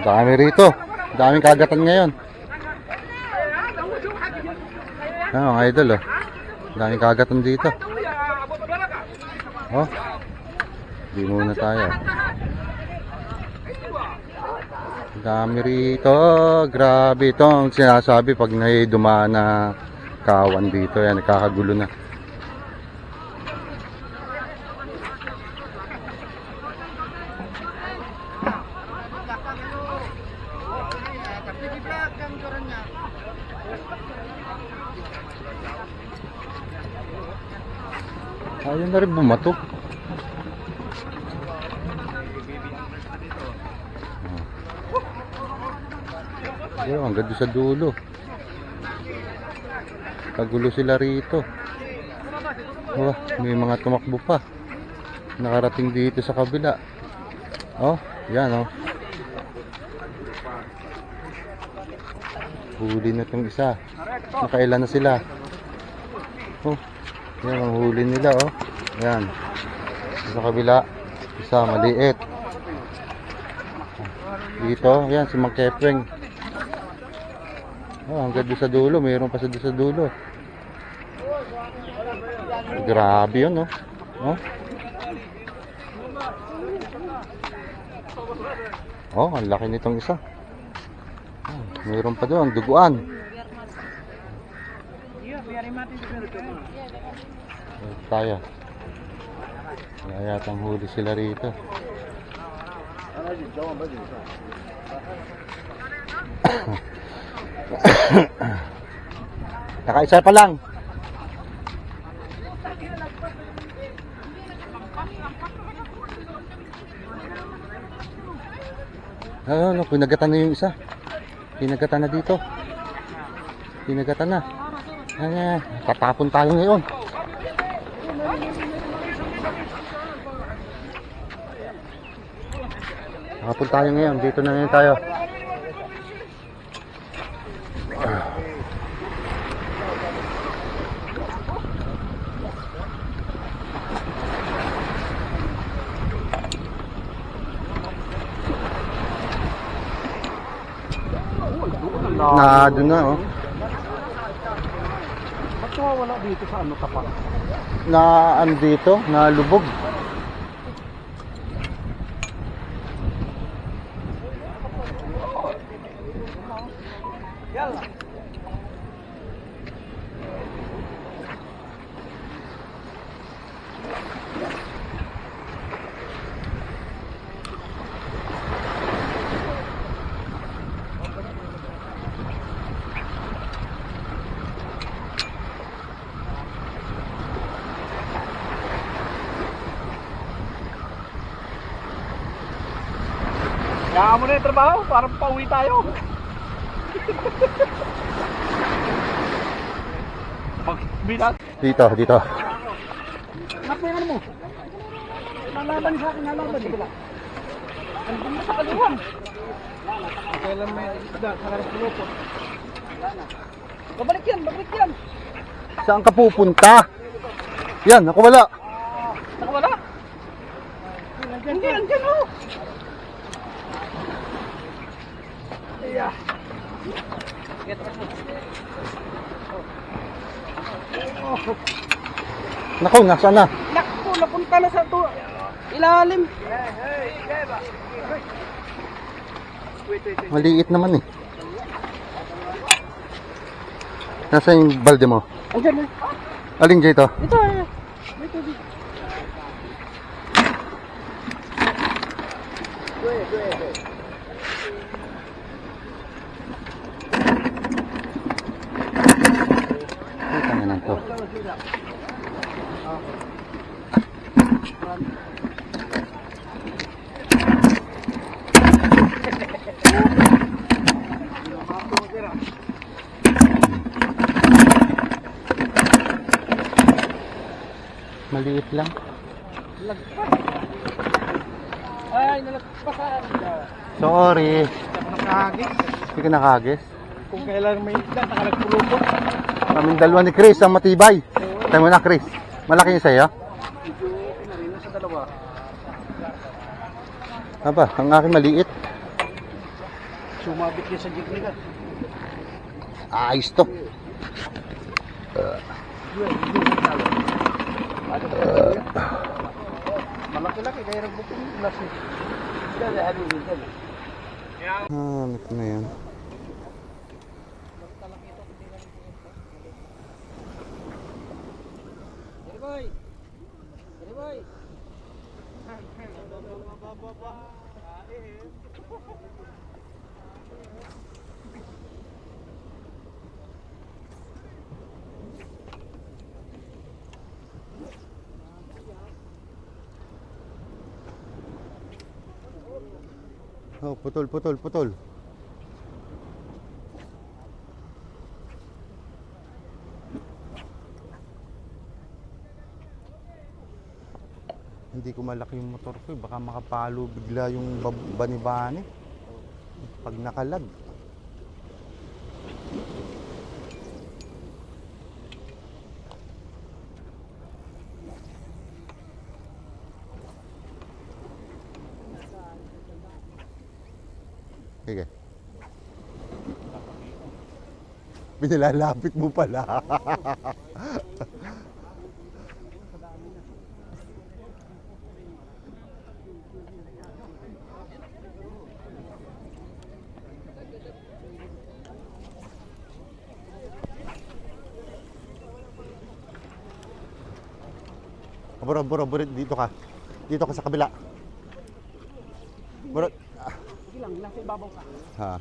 Dami rito. Daming kagatan ngayon. Ayan mga idol oh. Daming kagatan dito. Oh. Di muna tayo. Dami rito. Grabe itong sinasabi pag dumaan na kawan dito. Yan, nakakagulo na. Ayun na rin bumato. Ayun, hanggang doon sa dulo. Kagulo sila rito. Oh, may mga tumakbo pa. Nakarating dito sa kabila. Oh, yan oh. Huli na itong isa. Nakailan na sila. Oh, yan ang huli nila oh. Yan. Sa kabila, isa maliit. Dito, yan si Mang Kepeng. Oh, hanggang doon sa dulo, mayroon pa sa doon sa dulo. Grabe yun oh. Oh. Oh, ang laki nitong isa. Oh, mayroon pa doon, duguan. Tayo. Yatang huli sila rito. Nakaisa pa lang. Ano, pinagatan na yung isa. Pinagatan na dito. Pinagatan na. Tatapon tayo ngayon. Tatapon tayo ngayon. Dito na ngayon tayo. Na doon na oh. Ba't wala dito sa ano tapat? Na ano dito, na lubog. Kaya mo na yung trabaho, parang pauwi tayo. Bilat. Dito, dito. Anak mo yung ano mo? Nalaban sa akin, nalaban. Ano mo sa kaluwan? Kailan may isda, sarang pulupot. Babalik yan, babalik yan. Saan ka pupunta? Yan, ako wala. Nakawala? Hindi, andyan o. Yeah. Naku, nasaan na? Naku, napunta na sa ilalim. Maliit naman eh. Nasaan yung balde mo? Andyan na. Aling dito? Ito eh. Ito dito. Ito nga lang to. Maliit lang. Lagpas. Ay, nalagpasan. Sorry. Nakagis. Hindi ka nakagis. Kung kailan may isda, nakalagpulupot. Kaming dalawa ni Chris ang matibay. Tayo mo na Chris. Malaki yung sa'yo? Medyo okay na rin sa dalawa. Aba, ang aking maliit. Sumabit niya sa jeep nila. Ayos to. Malaki-laki kaya nagbukong yung glass eh. Ito na yan. Oh, putol, putol, putol. Hindi ko malaki yung motor ko, baka makapalo bigla yung bani-bani pag nakalag. Sige. Pinalalapit mo pala. Buro, dito ka. Dito ka sa kabila. Buro. Sige lang, nasa ibabaw ka. Ha.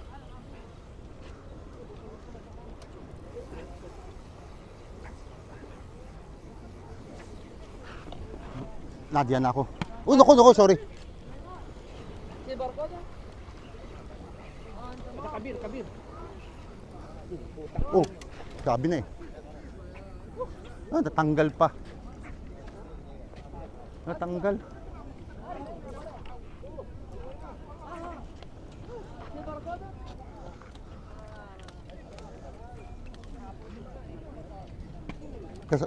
Nadiyan ako. Oh, naku, sorry. Kabir. Oh, sabi na eh. Natanggal pa. Natanggal. Kasi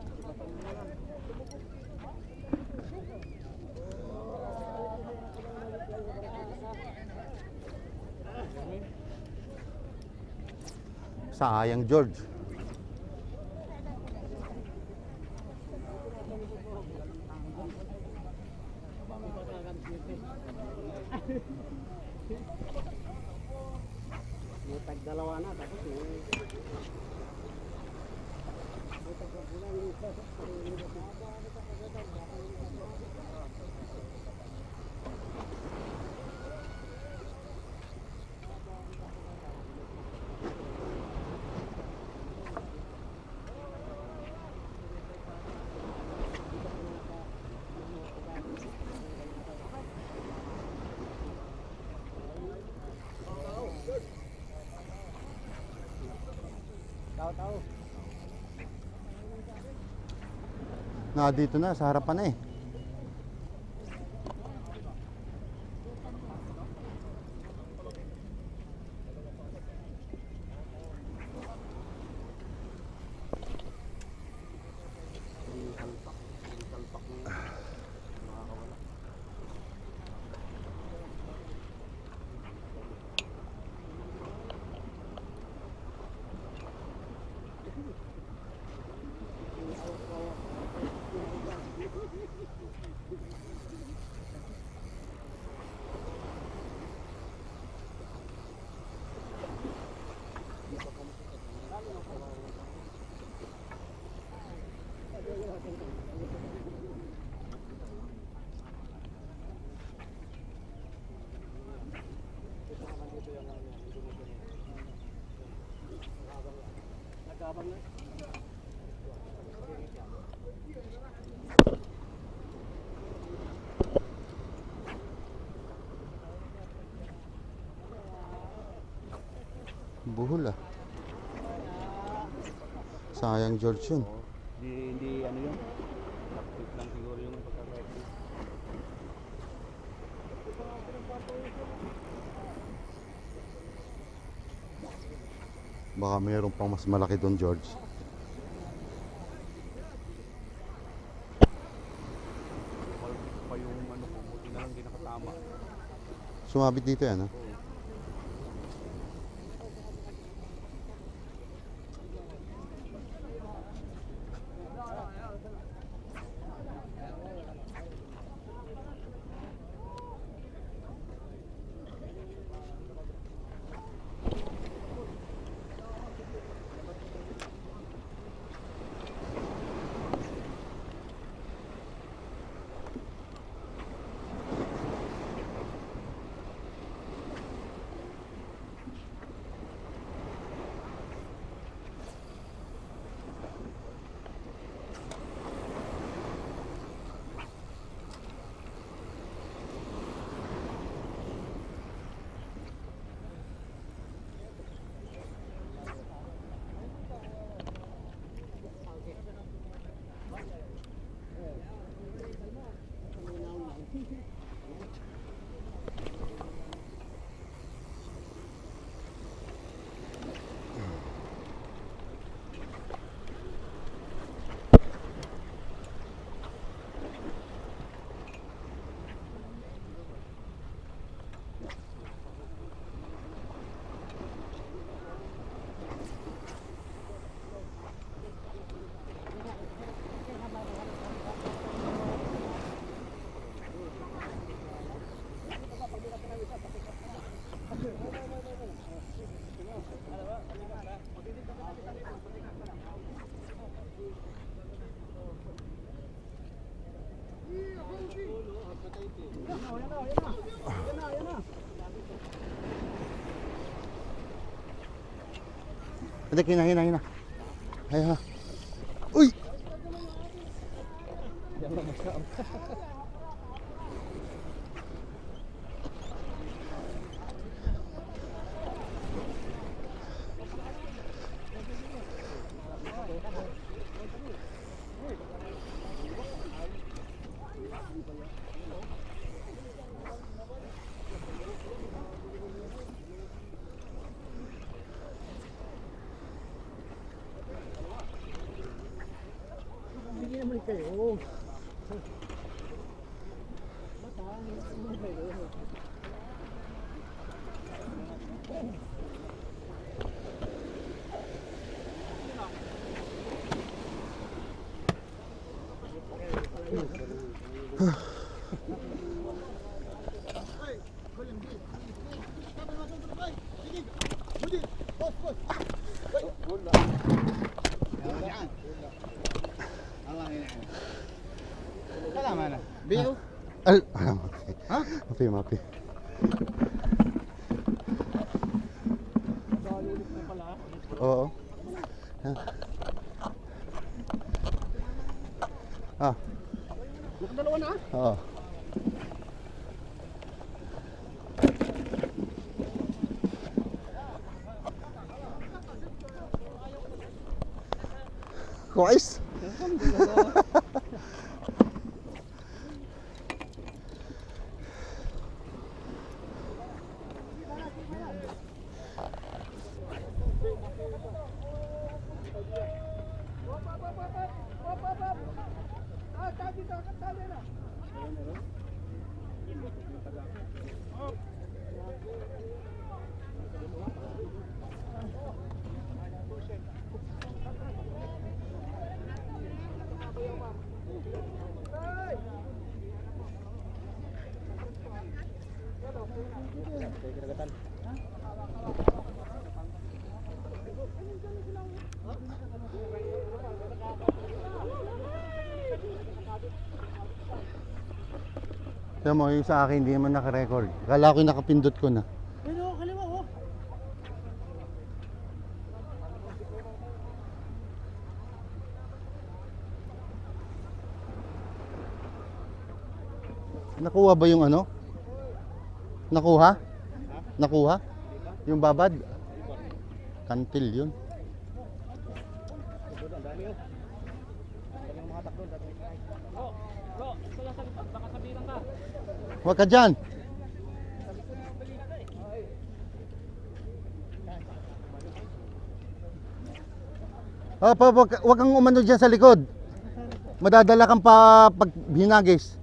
sayang, George. Tag-dalawa na, tapos tao. Dito na, sa harapan na eh. Buhol ah. Sayang, George yun. Hindi ano yun. Taktik lang siguro yung pagkakaitin. Baka mayroon pang mas malaki doon, George. Pa yung ano ko, buti na lang hindi nakatama. Sumabit dito yan, ha? Hindi, hina. Ay, ha. Uy! Hindi naman kayo. Mana? Biyo? Ha? Mapi. Oo. Ah. Nakadalawa na? Oo. Kuwais. Tiyan mo, yung sa akin hindi naman naka-record. Akala ko yung nakapindot ko na. Pero kaliwa oh. Nakuha ba yung ano? Nakuha? Nakuha? Yung babad? Kantil yun. Huwag ka dyan. Huwag kang umano dyan sa likod. Madadala kang pa pag hinagis.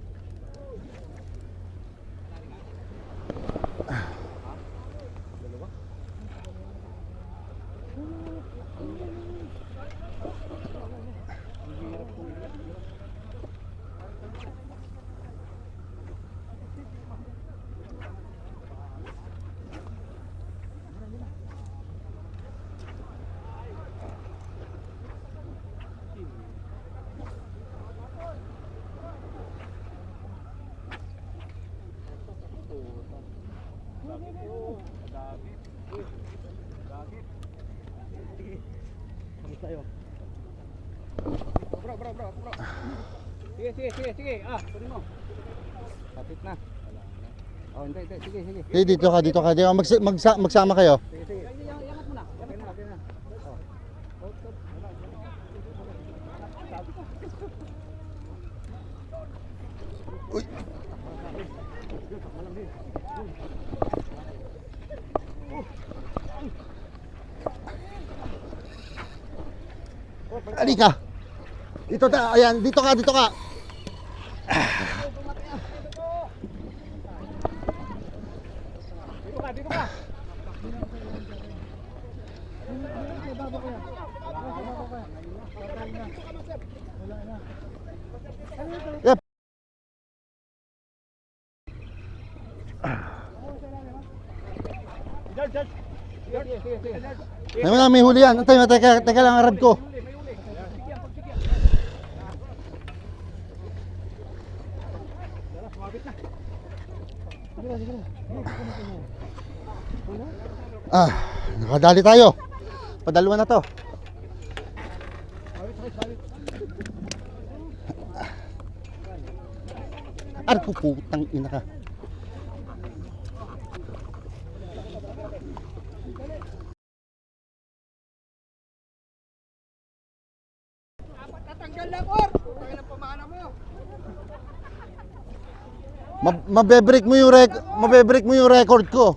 Kamusta yun? Bro. Sige. Kunin mo. Kapit na. Oh, hindi. Sige. Dito ka. Magsama kayo. Sige. Yangat mo na. Uy. Alika. Ayan, dito ka. Dito ka. Yep. Sige. May huli yan. Teka lang, arad ko. Nakadali tayo. Padalwa na to. Putang ina ka. Tatanggal lang, or! Tayo lang pamana mo. Mabebreak mo yung record ko.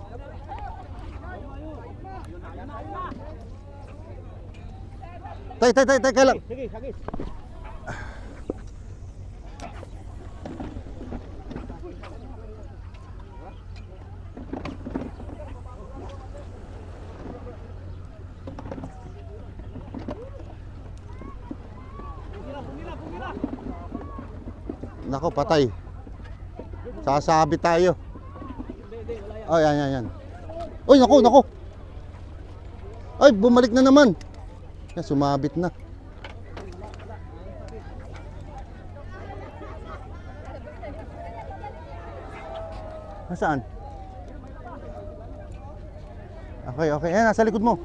Teka lang. Sige. Nako, patay. Sasabi tayo. Oh, yan. Uy, nako. Ay, bumalik na naman. Yan, sumabit na. Nasaan? Okay. Ayan, nasa likod mo.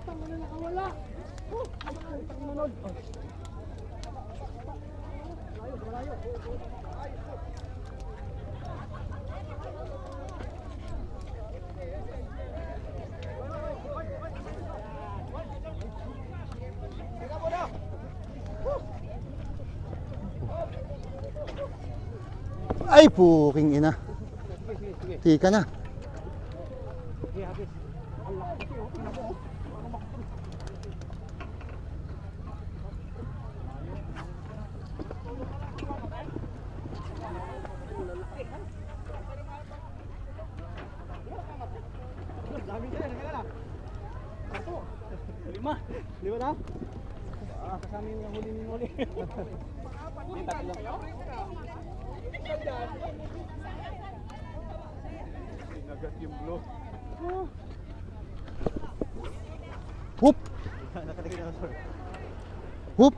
Ay, puking ina. Tika na. Lima na? Kasama yung huli. Nagat yung blow. Whoop. Whoop.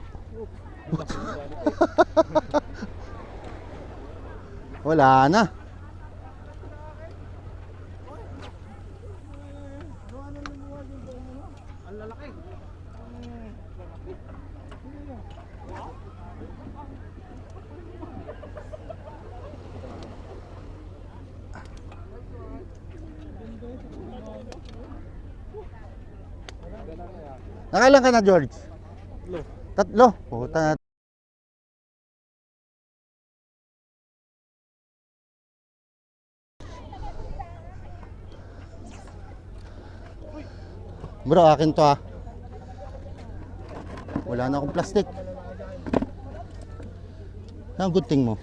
Wala na. Ang lalaki. Nakailan ka na, George? Tatlo. Puta na. Bro, akin to ha. Wala na akong plastic. Ang good thing mo.